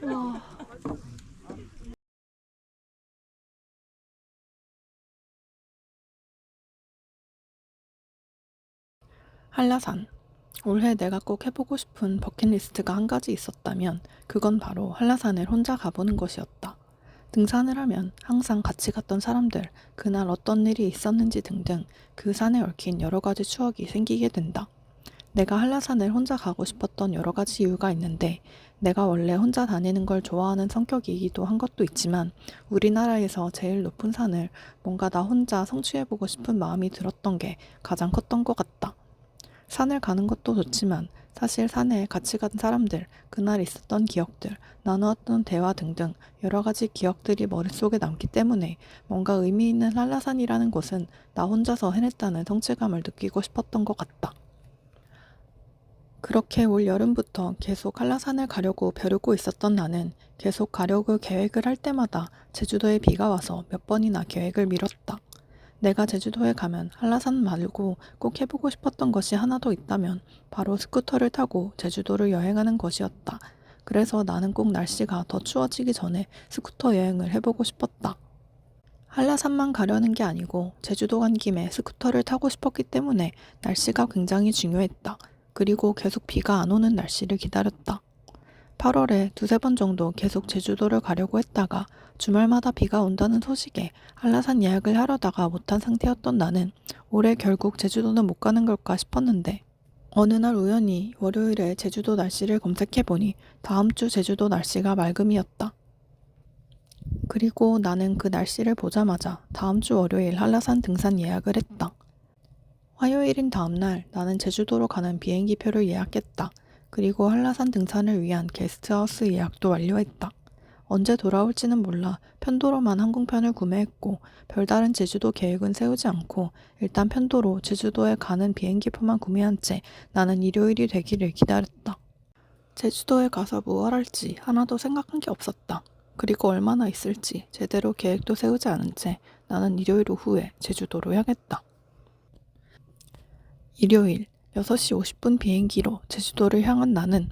와. 한라산. 올해 내가 꼭 해보고 싶은 버킷리스트가 한 가지 있었다면 그건 바로 한라산을 혼자 가보는 것이었다. 등산을 하면 항상 같이 갔던 사람들, 그날 어떤 일이 있었는지 등등 그 산에 얽힌 여러 가지 추억이 생기게 된다. 내가 한라산을 혼자 가고 싶었던 여러 가지 이유가 있는데 내가 원래 혼자 다니는 걸 좋아하는 성격이기도 한 것도 있지만 우리나라에서 제일 높은 산을 뭔가 나 혼자 성취해보고 싶은 마음이 들었던 게 가장 컸던 것 같다. 산을 가는 것도 좋지만 사실 산에 같이 간 사람들, 그날 있었던 기억들, 나누었던 대화 등등 여러 가지 기억들이 머릿속에 남기 때문에 뭔가 의미 있는 한라산이라는 곳은 나 혼자서 해냈다는 성취감을 느끼고 싶었던 것 같다. 그렇게 올 여름부터 계속 한라산을 가려고 벼르고 있었던 나는 계속 가려고 계획을 할 때마다 제주도에 비가 와서 몇 번이나 계획을 미뤘다. 내가 제주도에 가면 한라산 말고 꼭 해보고 싶었던 것이 하나 더 있다면 바로 스쿠터를 타고 제주도를 여행하는 것이었다. 그래서 나는 꼭 날씨가 더 추워지기 전에 스쿠터 여행을 해보고 싶었다. 한라산만 가려는 게 아니고 제주도 간 김에 스쿠터를 타고 싶었기 때문에 날씨가 굉장히 중요했다. 그리고 계속 비가 안 오는 날씨를 기다렸다. 8월에 두세 번 정도 계속 제주도를 가려고 했다가 주말마다 비가 온다는 소식에 한라산 예약을 하려다가 못한 상태였던 나는 올해 결국 제주도는 못 가는 걸까 싶었는데 어느 날 우연히 월요일에 제주도 날씨를 검색해보니 다음 주 제주도 날씨가 맑음이었다. 그리고 나는 그 날씨를 보자마자 다음 주 월요일 한라산 등산 예약을 했다. 화요일인 다음날 나는 제주도로 가는 비행기표를 예약했다. 그리고 한라산 등산을 위한 게스트하우스 예약도 완료했다. 언제 돌아올지는 몰라 편도로만 항공편을 구매했고 별다른 제주도 계획은 세우지 않고 일단 편도로 제주도에 가는 비행기표만 구매한 채 나는 일요일이 되기를 기다렸다. 제주도에 가서 무얼 할지 하나도 생각한 게 없었다. 그리고 얼마나 있을지 제대로 계획도 세우지 않은 채 나는 일요일 오후에 제주도로 향했다. 일요일 6시 50분 비행기로 제주도를 향한 나는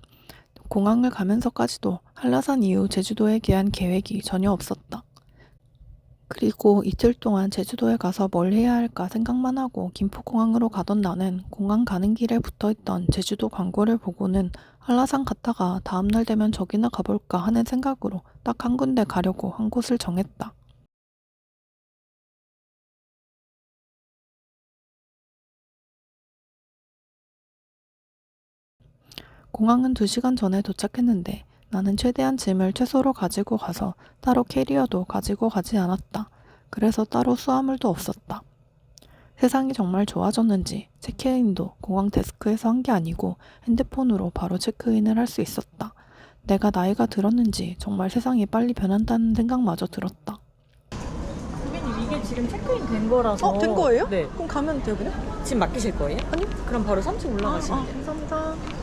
공항을 가면서까지도 한라산 이후 제주도에 대한 계획이 전혀 없었다. 그리고 이틀 동안 제주도에 가서 뭘 해야 할까 생각만 하고 김포공항으로 가던 나는 공항 가는 길에 붙어있던 제주도 광고를 보고는 한라산 갔다가 다음날 되면 저기나 가볼까 하는 생각으로 딱 한 군데 가려고 한 곳을 정했다. 공항은 2시간 전에 도착했는데 나는 최대한 짐을 최소로 가지고 가서 따로 캐리어도 가지고 가지 않았다. 그래서 따로 수화물도 없었다. 세상이 정말 좋아졌는지 체크인도 공항 데스크에서 한 게 아니고 핸드폰으로 바로 체크인을 할 수 있었다. 내가 나이가 들었는지 정말 세상이 빨리 변한다는 생각마저 들었다. 고객님 이게 지금 체크인 된 거라서 된 거예요? 네. 그럼 가면 돼요, 그냥? 지금 맡기실 거예요? 아니? 그럼 바로 3층 올라가시면 돼요. 감사합니다.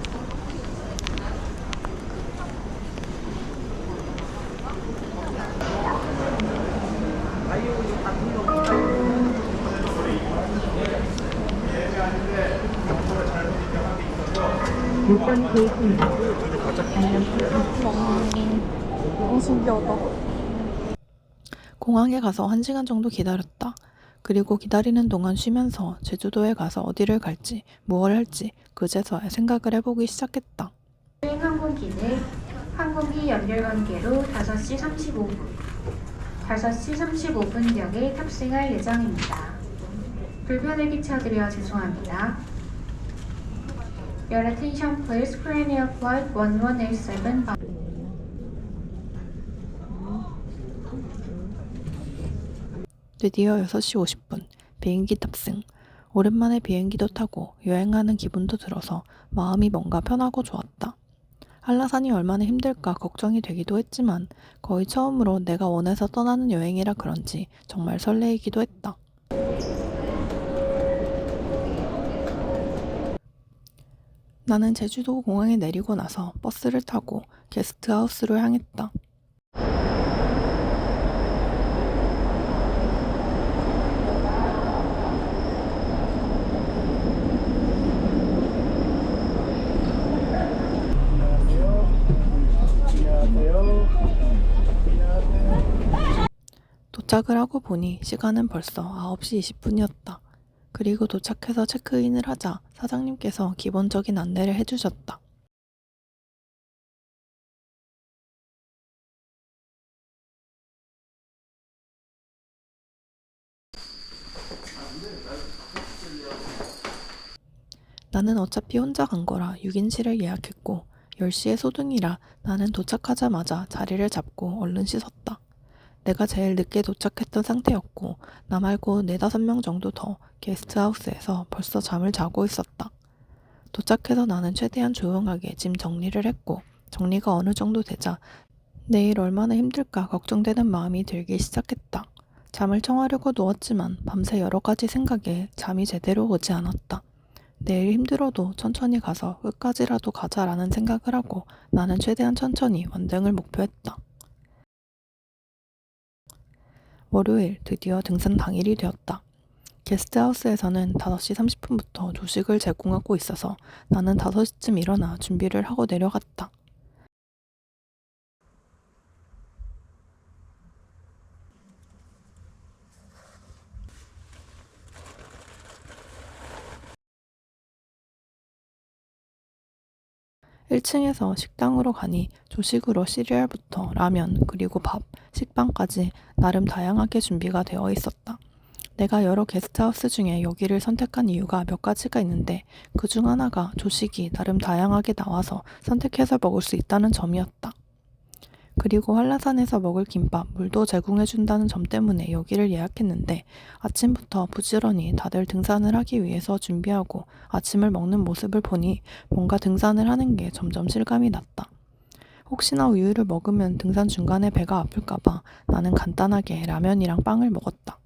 신기하다. 공항에 가서 1시간 정도 기다렸다. 그리고 기다리는 동안 쉬면서 제주도에 가서 어디를 갈지, 무얼 할지 그제서야 생각을 해보기 시작했다. 수행 항공기는 항공기 연결 관계로 5시 35분, 5시 35분경에 탑승할 예정입니다. 불편을 끼쳐드려 죄송합니다. Your attention please. Korean Air Flight 1187. 드디어 6시 50분 비행기 탑승. 오랜만에 비행기도 타고 여행하는 기분도 들어서 마음이 뭔가 편하고 좋았다. 한라산이 얼마나 힘들까 걱정이 되기도 했지만 거의 처음으로 내가 원해서 떠나는 여행이라 그런지 정말 설레이기도 했다. 나는 제주도 공항에 내리고 나서 버스를 타고 게스트하우스로 향했다. 도착을 하고 보니 시간은 벌써 9시 20분이었다. 그리고 도착해서 체크인을 하자 사장님께서 기본적인 안내를 해주셨다. 나는 어차피 혼자 간 거라 6인실을 예약했고 10시에 소등이라 나는 도착하자마자 자리를 잡고 얼른 씻었다. 내가 제일 늦게 도착했던 상태였고 나 말고 4, 5명 정도 더 게스트하우스에서 벌써 잠을 자고 있었다. 도착해서 나는 최대한 조용하게 짐 정리를 했고 정리가 어느 정도 되자 내일 얼마나 힘들까 걱정되는 마음이 들기 시작했다. 잠을 청하려고 누웠지만 밤새 여러 가지 생각에 잠이 제대로 오지 않았다. 내일 힘들어도 천천히 가서 끝까지라도 가자라는 생각을 하고 나는 최대한 천천히 완등을 목표했다. 월요일 드디어 등산 당일이 되었다. 게스트하우스에서는 5시 30분부터 조식을 제공하고 있어서 나는 5시쯤 일어나 준비를 하고 내려갔다. (1층에서) 식당으로 가니 조식으로 시리얼부터 라면 그리고 밥, 식빵까지 나름 다양하게 준비가 되어 있었다. 내가 여러 게스트하우스 중에 여기를 선택한 이유가 몇 가지가 있는데 그중 하나가 조식이 나름 다양하게 나와서 선택해서 먹을 수 있다는 점이었다. 그리고 한라산에서 먹을 김밥, 물도 제공해준다는 점 때문에 여기를 예약했는데 아침부터 부지런히 다들 등산을 하기 위해서 준비하고 아침을 먹는 모습을 보니 뭔가 등산을 하는 게 점점 실감이 났다. 혹시나 우유를 먹으면 등산 중간에 배가 아플까봐 나는 간단하게 라면이랑 빵을 먹었다.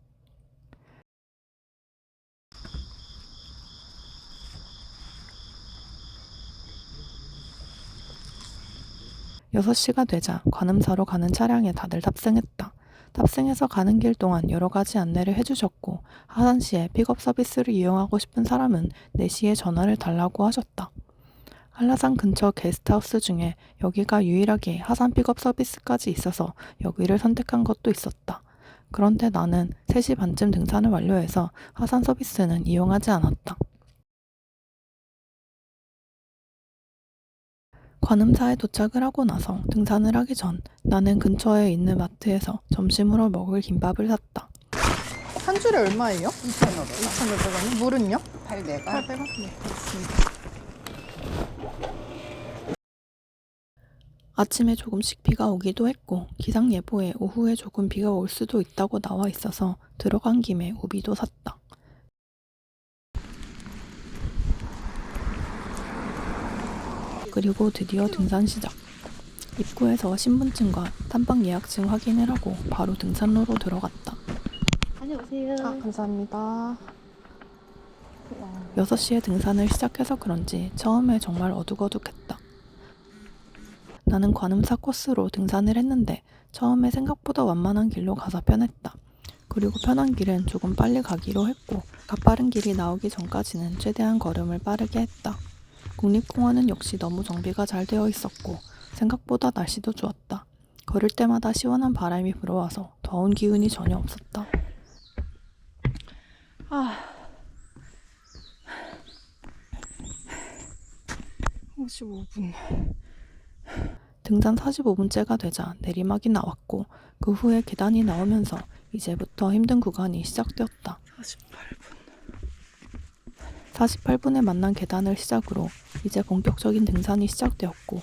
6시가 되자 관음사로 가는 차량에 다들 탑승했다. 탑승해서 가는 길 동안 여러 가지 안내를 해주셨고 하산시에 픽업 서비스를 이용하고 싶은 사람은 4시에 전화를 달라고 하셨다. 한라산 근처 게스트하우스 중에 여기가 유일하게 하산 픽업 서비스까지 있어서 여기를 선택한 것도 있었다. 그런데 나는 3시 반쯤 등산을 완료해서 하산 서비스는 이용하지 않았다. 관음사에 도착을 하고 나서 등산을 하기 전 나는 근처에 있는 마트에서 점심으로 먹을 김밥을 샀다. 한 줄에 얼마예요? 2,500원. 2,500원이? 물은요? 800원. 800원? 네, 그렇습니다. 아침에 조금씩 비가 오기도 했고 기상 예보에 오후에 조금 비가 올 수도 있다고 나와 있어서 들어간 김에 우비도 샀다. 그리고 드디어 등산 시작. 입구에서 신분증과 탐방 예약증 확인을 하고 바로 등산로로 들어갔다. 다녀오세요. 아, 감사합니다. 6시에 등산을 시작해서 그런지 처음에 정말 어둑어둑했다. 나는 관음사 코스로 등산을 했는데 처음에 생각보다 완만한 길로 가서 편했다. 그리고 편한 길은 조금 빨리 가기로 했고 가파른 길이 나오기 전까지는 최대한 걸음을 빠르게 했다. 국립공원은 역시 너무 정비가 잘 되어 있었고 생각보다 날씨도 좋았다. 걸을 때마다 시원한 바람이 불어와서 더운 기운이 전혀 없었다. 55분. 등산 45분째가 되자 내리막이 나왔고 그 후에 계단이 나오면서 이제부터 힘든 구간이 시작되었다. 48분에 만난 계단을 시작으로 이제 본격적인 등산이 시작되었고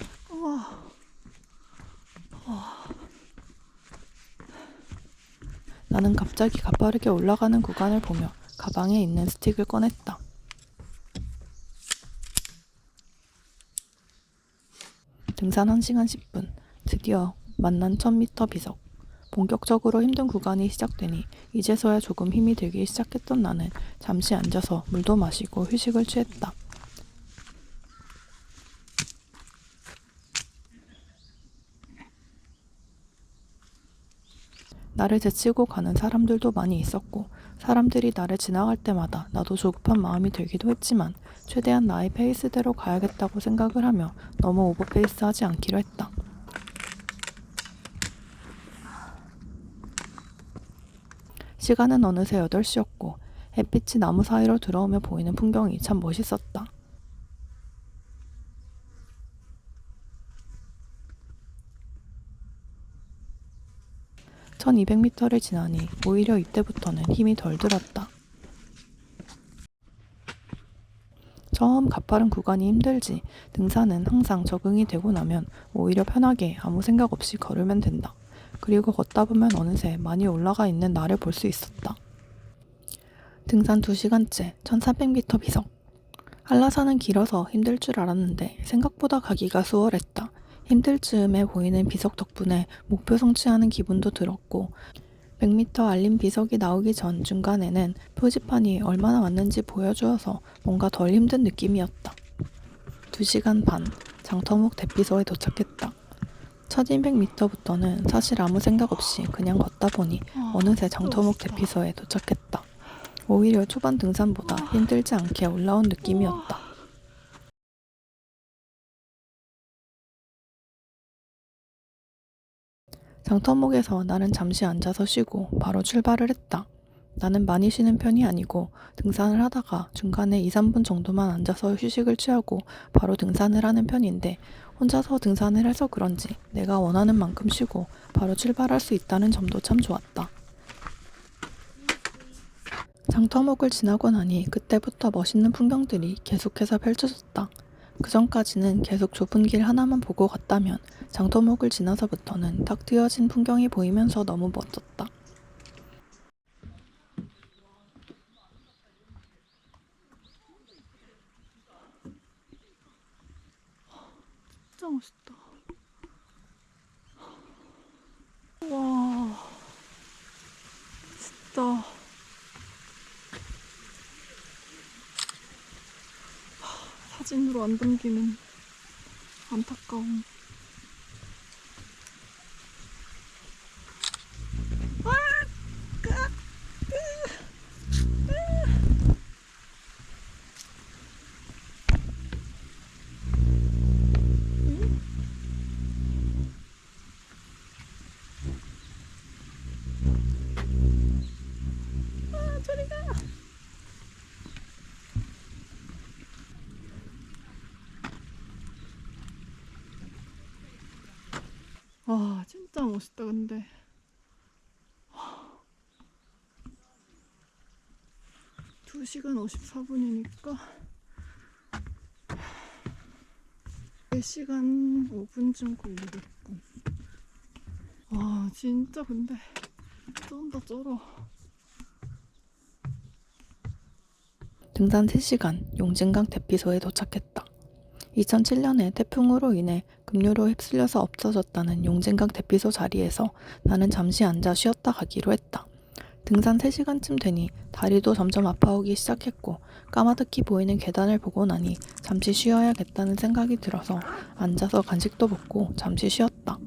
나는 갑자기 가파르게 올라가는 구간을 보며 가방에 있는 스틱을 꺼냈다. 등산 1시간 10분, 드디어 만난 1000m 비석. 본격적으로 힘든 구간이 시작되니 이제서야 조금 힘이 들기 시작했던 나는 잠시 앉아서 물도 마시고 휴식을 취했다. 나를 제치고 가는 사람들도 많이 있었고 사람들이 나를 지나갈 때마다 나도 조급한 마음이 들기도 했지만 최대한 나의 페이스대로 가야겠다고 생각을 하며 너무 오버페이스하지 않기로 했다. 시간은 어느새 8시였고 햇빛이 나무 사이로 들어오며 보이는 풍경이 참 멋있었다. (1200m를) 지나니 오히려 이때부터는 힘이 덜 들었다. 처음 가파른 구간이 힘들지 등산은 항상 적응이 되고 나면 오히려 편하게 아무 생각 없이 걸으면 된다. 그리고 걷다 보면 어느새 많이 올라가 있는 나를 볼 수 있었다. 등산 2시간째 1300m 비석. 한라산은 길어서 힘들 줄 알았는데 생각보다 가기가 수월했다. 힘들 즈음에 보이는 비석 덕분에 목표 성취하는 기분도 들었고 100m 알림 비석이 나오기 전 중간에는 표지판이 얼마나 왔는지 보여주어서 뭔가 덜 힘든 느낌이었다. 2시간 반, 장터목 대피소에 도착했다. 첫 200m부터는 사실 아무 생각 없이 그냥 걷다 보니 어느새 장터목 대피소에 도착했다. 오히려 초반 등산보다 힘들지 않게 올라온 느낌이었다. 장터목에서 나는 잠시 앉아서 쉬고 바로 출발을 했다. 나는 많이 쉬는 편이 아니고 등산을 하다가 중간에 2, 3분 정도만 앉아서 휴식을 취하고 바로 등산을 하는 편인데 혼자서 등산을 해서 그런지 내가 원하는 만큼 쉬고 바로 출발할 수 있다는 점도 참 좋았다. 장터목을 지나고 나니 그때부터 멋있는 풍경들이 계속해서 펼쳐졌다. 그 전까지는 계속 좁은 길 하나만 보고 갔다면 장터목을 지나서부터는 탁 트여진 풍경이 보이면서 너무 멋졌다. 진짜 멋있다. 와, 진짜. 사진으로 안 담기는 안타까움. 와, 진짜 멋있다. 근데 2시간 54분이니까 4시간 5분쯤 걸리겠군. 와, 진짜 근데 쩐다 쩔어. 등산 3시간 용진강 대피소에 도착했다. 2007년에 태풍으로 인해 급류로 휩쓸려서 없어졌다는 용진강 대피소 자리에서 나는 잠시 앉아 쉬었다 가기로 했다. 등산 3시간쯤 되니 다리도 점점 아파오기 시작했고 까마득히 보이는 계단을 보고 나니 잠시 쉬어야겠다는 생각이 들어서 앉아서 간식도 먹고 잠시 쉬었다.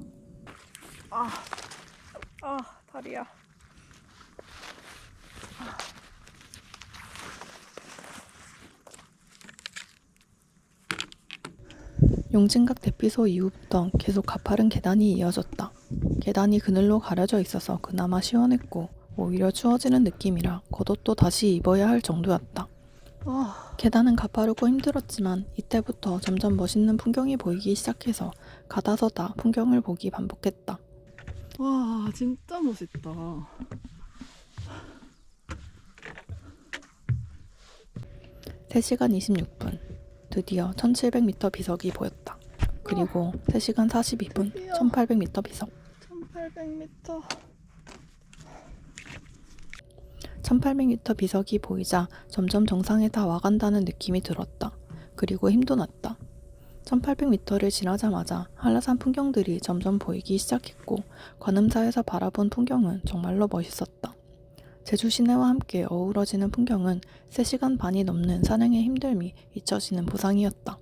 다리야. 용진각 대피소 이후부터 계속 가파른 계단이 이어졌다. 계단이 그늘로 가려져 있어서 그나마 시원했고 오히려 추워지는 느낌이라 겉옷도 다시 입어야 할 정도였다. 계단은 가파르고 힘들었지만 이때부터 점점 멋있는 풍경이 보이기 시작해서 가다 서다 풍경을 보기 반복했다. 와, 진짜 멋있다. 3시간 26분. 드디어 1700m 비석이 보였다. 그리고 3시간 42분 1800m 비석. 1800m. 1800m 비석이 보이자 점점 정상에 다 와간다는 느낌이 들었다. 그리고 힘도 났다. 1800m를 지나자마자 한라산 풍경들이 점점 보이기 시작했고 관음사에서 바라본 풍경은 정말로 멋있었다. 제주 시내와 함께 어우러지는 풍경은 3시간 반이 넘는 산행의 힘듦이 잊혀지는 보상이었다.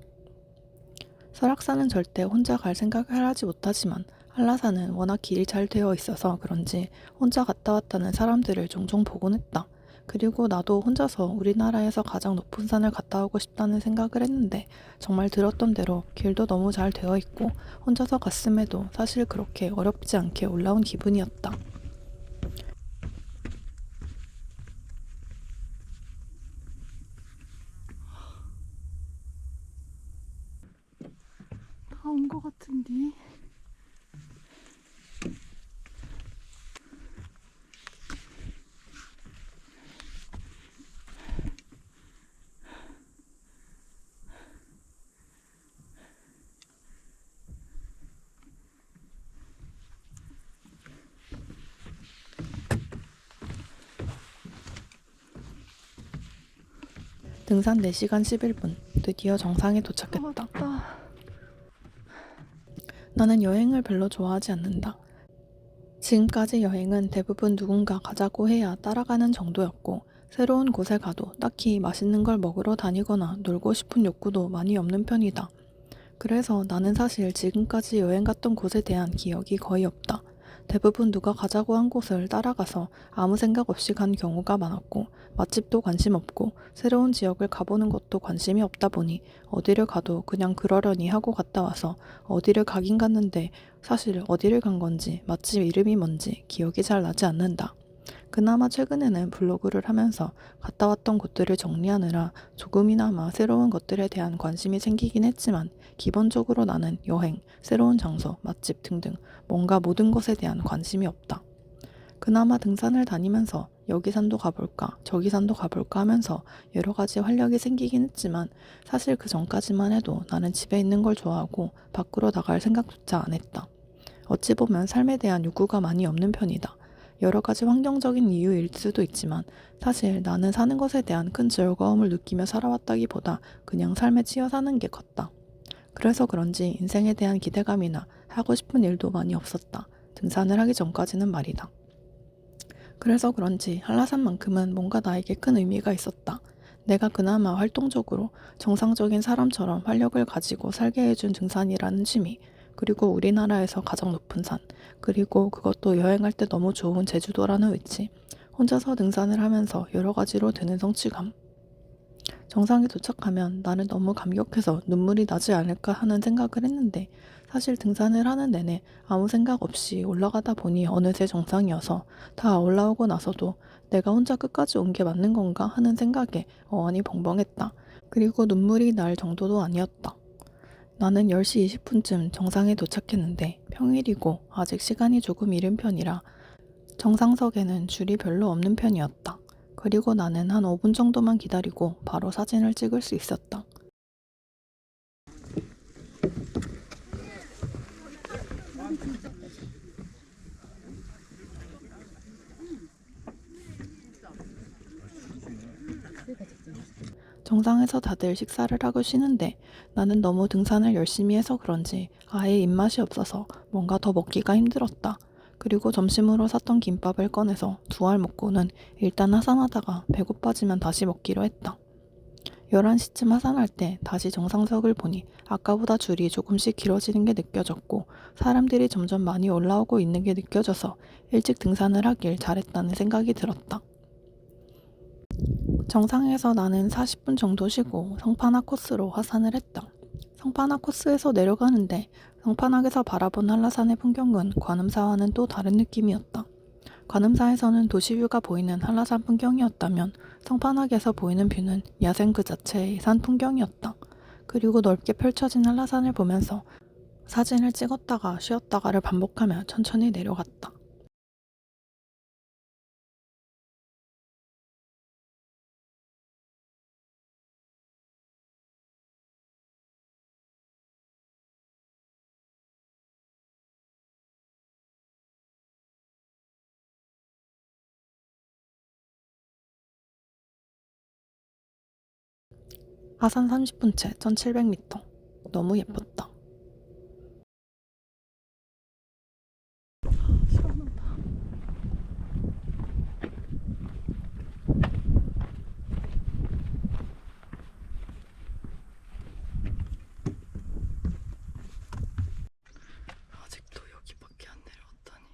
설악산은 절대 혼자 갈 생각을 하지 못하지만 한라산은 워낙 길이 잘 되어 있어서 그런지 혼자 갔다 왔다는 사람들을 종종 보곤 했다. 그리고 나도 혼자서 우리나라에서 가장 높은 산을 갔다 오고 싶다는 생각을 했는데 정말 들었던 대로 길도 너무 잘 되어 있고 혼자서 갔음에도 사실 그렇게 어렵지 않게 올라온 기분이었다. 온 것 같은데. 등산 4시간 11분. 드디어 정상에 도착했다. 맞다. 나는 여행을 별로 좋아하지 않는다. 지금까지 여행은 대부분 누군가 가자고 해야 따라가는 정도였고, 새로운 곳에 가도 딱히 맛있는 걸 먹으러 다니거나 놀고 싶은 욕구도 많이 없는 편이다. 그래서 나는 사실 지금까지 여행 갔던 곳에 대한 기억이 거의 없다. 대부분 누가 가자고 한 곳을 따라가서 아무 생각 없이 간 경우가 많았고, 맛집도 관심 없고 새로운 지역을 가보는 것도 관심이 없다 보니 어디를 가도 그냥 그러려니 하고 갔다 와서 어디를 가긴 갔는데 사실 어디를 간 건지 맛집 이름이 뭔지 기억이 잘 나지 않는다. 그나마 최근에는 블로그를 하면서 갔다 왔던 곳들을 정리하느라 조금이나마 새로운 것들에 대한 관심이 생기긴 했지만 기본적으로 나는 여행, 새로운 장소, 맛집 등등 뭔가 모든 것에 대한 관심이 없다. 그나마 등산을 다니면서 여기 산도 가볼까 저기 산도 가볼까 하면서 여러 가지 활력이 생기긴 했지만 사실 그 전까지만 해도 나는 집에 있는 걸 좋아하고 밖으로 나갈 생각조차 안 했다. 어찌 보면 삶에 대한 욕구가 많이 없는 편이다. 여러 가지 환경적인 이유일 수도 있지만 사실 나는 사는 것에 대한 큰 즐거움을 느끼며 살아왔다기보다 그냥 삶에 치여 사는 게 컸다. 그래서 그런지 인생에 대한 기대감이나 하고 싶은 일도 많이 없었다. 등산을 하기 전까지는 말이다. 그래서 그런지 한라산만큼은 뭔가 나에게 큰 의미가 있었다. 내가 그나마 활동적으로 정상적인 사람처럼 활력을 가지고 살게 해준 등산이라는 취미, 그리고 우리나라에서 가장 높은 산, 그리고 그것도 여행할 때 너무 좋은 제주도라는 위치, 혼자서 등산을 하면서 여러 가지로 드는 성취감. 정상에 도착하면 나는 너무 감격해서 눈물이 나지 않을까 하는 생각을 했는데 사실 등산을 하는 내내 아무 생각 없이 올라가다 보니 어느새 정상이어서 다 올라오고 나서도 내가 혼자 끝까지 온 게 맞는 건가 하는 생각에 어안이 벙벙했다. 그리고 눈물이 날 정도도 아니었다. 나는 10시 20분쯤 정상에 도착했는데 평일이고 아직 시간이 조금 이른 편이라 정상석에는 줄이 별로 없는 편이었다. 그리고 나는 한 5분 정도만 기다리고 바로 사진을 찍을 수 있었다. 정상에서 다들 식사를 하고 쉬는데 나는 너무 등산을 열심히 해서 그런지 아예 입맛이 없어서 뭔가 더 먹기가 힘들었다. 그리고 점심으로 샀던 김밥을 꺼내서 2알 먹고는 일단 하산하다가 배고파지면 다시 먹기로 했다. 11시쯤 하산할 때 다시 정상석을 보니 아까보다 줄이 조금씩 길어지는 게 느껴졌고 사람들이 점점 많이 올라오고 있는 게 느껴져서 일찍 등산을 하길 잘했다는 생각이 들었다. 정상에서 나는 40분 정도 쉬고 성판악 코스로 하산을 했다. 성판악 코스에서 내려가는데 성판악에서 바라본 한라산의 풍경은 관음사와는 또 다른 느낌이었다. 관음사에서는 도시뷰가 보이는 한라산 풍경이었다면 성판악에서 보이는 뷰는 야생 그 자체의 산 풍경이었다. 그리고 넓게 펼쳐진 한라산을 보면서 사진을 찍었다가 쉬었다가를 반복하며 천천히 내려갔다. 하산 30분째 1700m. 너무 예뻤다. 시원하다. 아직도 여기밖에 안 내려왔다니.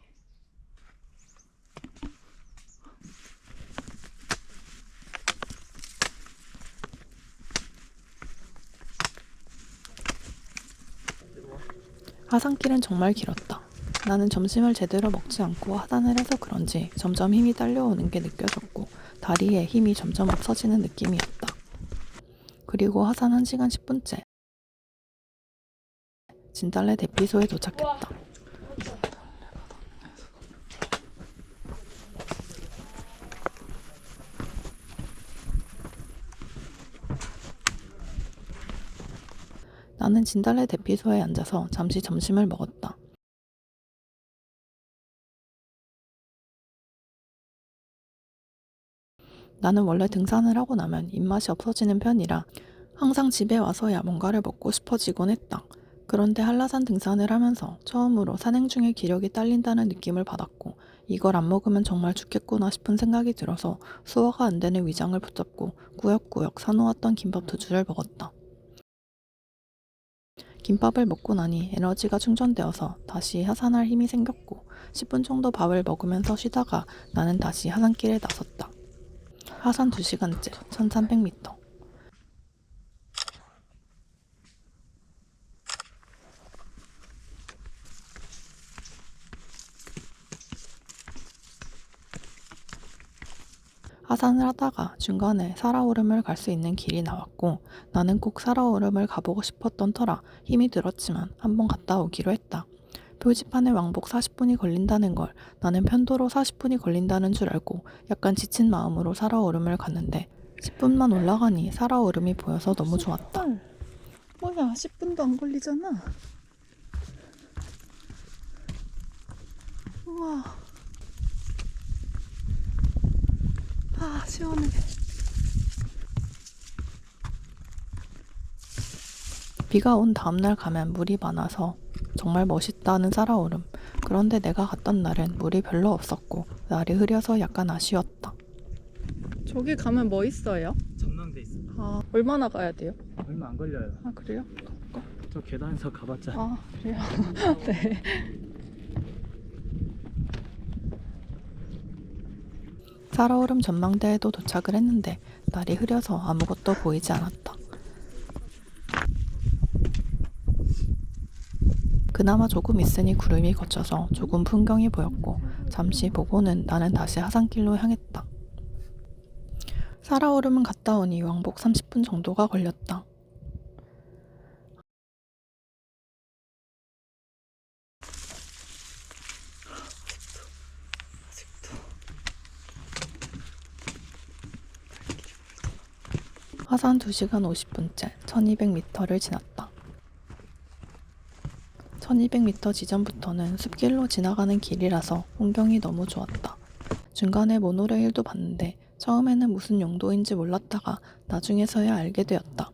하산길은 정말 길었다. 나는 점심을 제대로 먹지 않고 하산을 해서 그런지 점점 힘이 딸려오는 게 느껴졌고 다리에 힘이 점점 없어지는 느낌이었다. 그리고 하산 1시간 10분째. 진달래 대피소에 도착했다. 나는 진달래 대피소에 앉아서 잠시 점심을 먹었다. 나는 원래 등산을 하고 나면 입맛이 없어지는 편이라 항상 집에 와서야 뭔가를 먹고 싶어지곤 했다. 그런데 한라산 등산을 하면서 처음으로 산행 중에 기력이 딸린다는 느낌을 받았고 이걸 안 먹으면 정말 죽겠구나 싶은 생각이 들어서 소화가 안 되는 위장을 붙잡고 꾸역꾸역 사놓았던 김밥 2줄을 먹었다. 김밥을 먹고 나니 에너지가 충전되어서 다시 하산할 힘이 생겼고 10분 정도 밥을 먹으면서 쉬다가 나는 다시 하산길에 나섰다. 하산 2시간째 1300m. 하산을 하다가 중간에 살아오름을 갈 수 있는 길이 나왔고 나는 꼭 살아오름을 가보고 싶었던 터라 힘이 들었지만 한번 갔다 오기로 했다. 표지판에 왕복 40분이 걸린다는 걸 나는 편도로 40분이 걸린다는 줄 알고 약간 지친 마음으로 살아오름을 갔는데 10분만 올라가니 살아오름이 보여서 너무 좋았다. 뭐야, 10분도 안 걸리잖아. 우와. 아, 시원해. 비가 온 다음날 가면 물이 많아서 정말 멋있다는 살아오름. 그런데 내가 갔던 날은 물이 별로 없었고 날이 흐려서 약간 아쉬웠다. 저기 가면 뭐 있어요? 전망대 있어요. 아, 얼마나 가야 돼요? 얼마 안 걸려요. 아, 그래요? 저 계단에서 가봤자. 아, 그래요? 네. 살아오름 전망대에도 도착을 했는데 날이 흐려서 아무것도 보이지 않았다. 그나마 조금 있으니 구름이 걷혀서 조금 풍경이 보였고 잠시 보고는 나는 다시 하산길로 향했다. 살아오름은 갔다 오니 왕복 30분 정도가 걸렸다. 하산 2시간 50분째 1200m를 지났다. 1200m 지점부터는 숲길로 지나가는 길이라서 풍경이 너무 좋았다. 중간에 모노레일도 봤는데 처음에는 무슨 용도인지 몰랐다가 나중에서야 알게 되었다.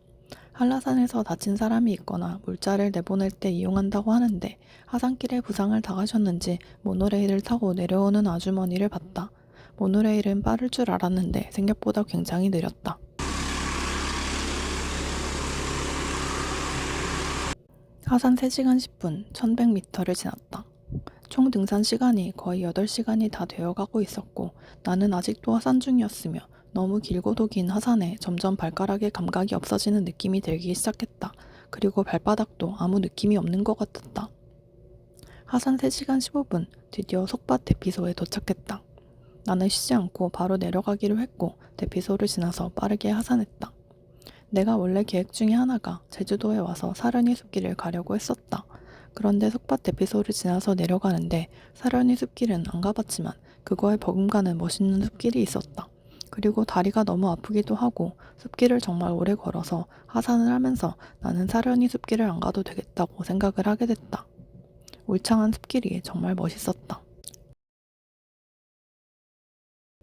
한라산에서 다친 사람이 있거나 물자를 내보낼 때 이용한다고 하는데 하산길에 부상을 당하셨는지 모노레일을 타고 내려오는 아주머니를 봤다. 모노레일은 빠를 줄 알았는데 생각보다 굉장히 느렸다. 하산 3시간 10분 1100m를 지났다. 총 등산 시간이 거의 8시간이 다 되어가고 있었고 나는 아직도 하산 중이었으며 너무 길고도 긴 하산에 점점 발가락에 감각이 없어지는 느낌이 들기 시작했다. 그리고 발바닥도 아무 느낌이 없는 것 같았다. 하산 3시간 15분 드디어 속밭 대피소에 도착했다. 나는 쉬지 않고 바로 내려가기로 했고 대피소를 지나서 빠르게 하산했다. 내가 원래 계획 중에 하나가 제주도에 와서 사려니 숲길을 가려고 했었다. 그런데 속밭 대피소를 지나서 내려가는데 사려니 숲길은 안 가봤지만 그거에 버금가는 멋있는 숲길이 있었다. 그리고 다리가 너무 아프기도 하고 숲길을 정말 오래 걸어서 하산을 하면서 나는 사려니 숲길을 안 가도 되겠다고 생각을 하게 됐다. 울창한 숲길이 정말 멋있었다.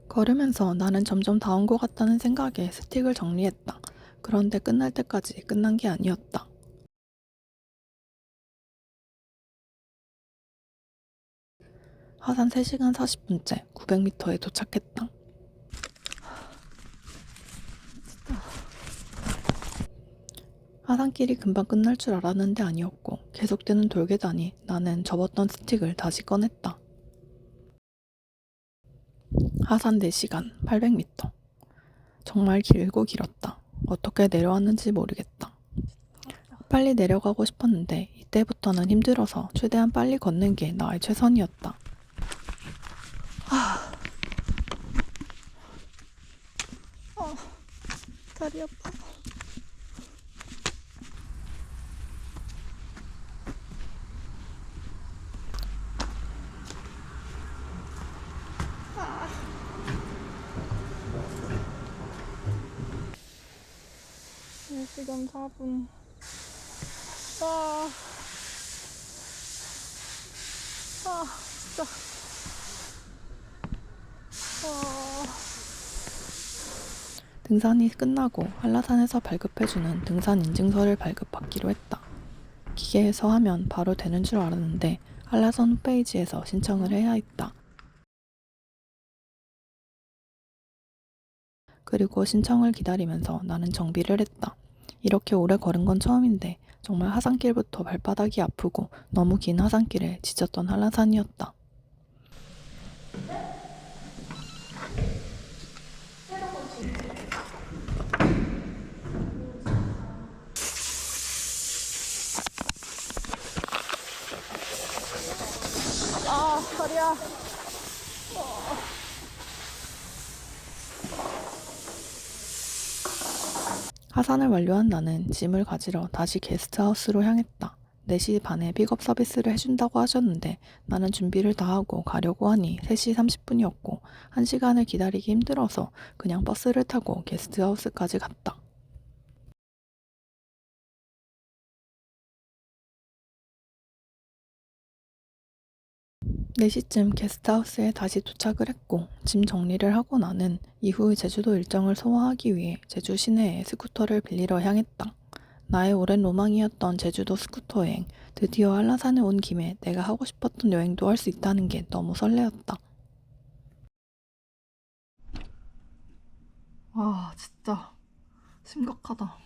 걸으면서 나는 점점 다 온 것 같다는 생각에 스틱을 정리했다. 그런데 끝날 때까지 끝난 게 아니었다. 하산 3시간 40분째 900m에 도착했다. 하산길이 금방 끝날 줄 알았는데 아니었고 계속되는 돌계단이 나는 접었던 스틱을 다시 꺼냈다. 하산 4시간 800m. 정말 길고 길었다. 어떻게 내려왔는지 모르겠다. 빨리 내려가고 싶었는데 이때부터는 힘들어서 최대한 빨리 걷는 게 나의 최선이었다. 다리 아파. 2시간 4분. 와. 아, 진짜. 와. 등산이 끝나고 한라산에서 발급해주는 등산 인증서를 발급받기로 했다. 기계에서 하면 바로 되는 줄 알았는데 한라산 홈페이지에서 신청을 해야 했다. 그리고 신청을 기다리면서 나는 정비를 했다. 이렇게 오래 걸은 건 처음인데 정말 하산길부터 발바닥이 아프고 너무 긴 하산길에 지쳤던 한라산이었다. 아, 다리야. 하산을 완료한 나는 짐을 가지러 다시 게스트하우스로 향했다. 4시 반에 픽업 서비스를 해준다고 하셨는데 나는 준비를 다 하고 가려고 하니 3시 30분이었고 1시간을 기다리기 힘들어서 그냥 버스를 타고 게스트하우스까지 갔다. 네 시쯤 게스트하우스에 다시 도착을 했고 짐 정리를 하고 나는 이후 제주도 일정을 소화하기 위해 제주 시내에 스쿠터를 빌리러 향했다. 나의 오랜 로망이었던 제주도 스쿠터 여행, 드디어 한라산에 온 김에 내가 하고 싶었던 여행도 할 수 있다는 게 너무 설레었다. 와, 진짜 심각하다.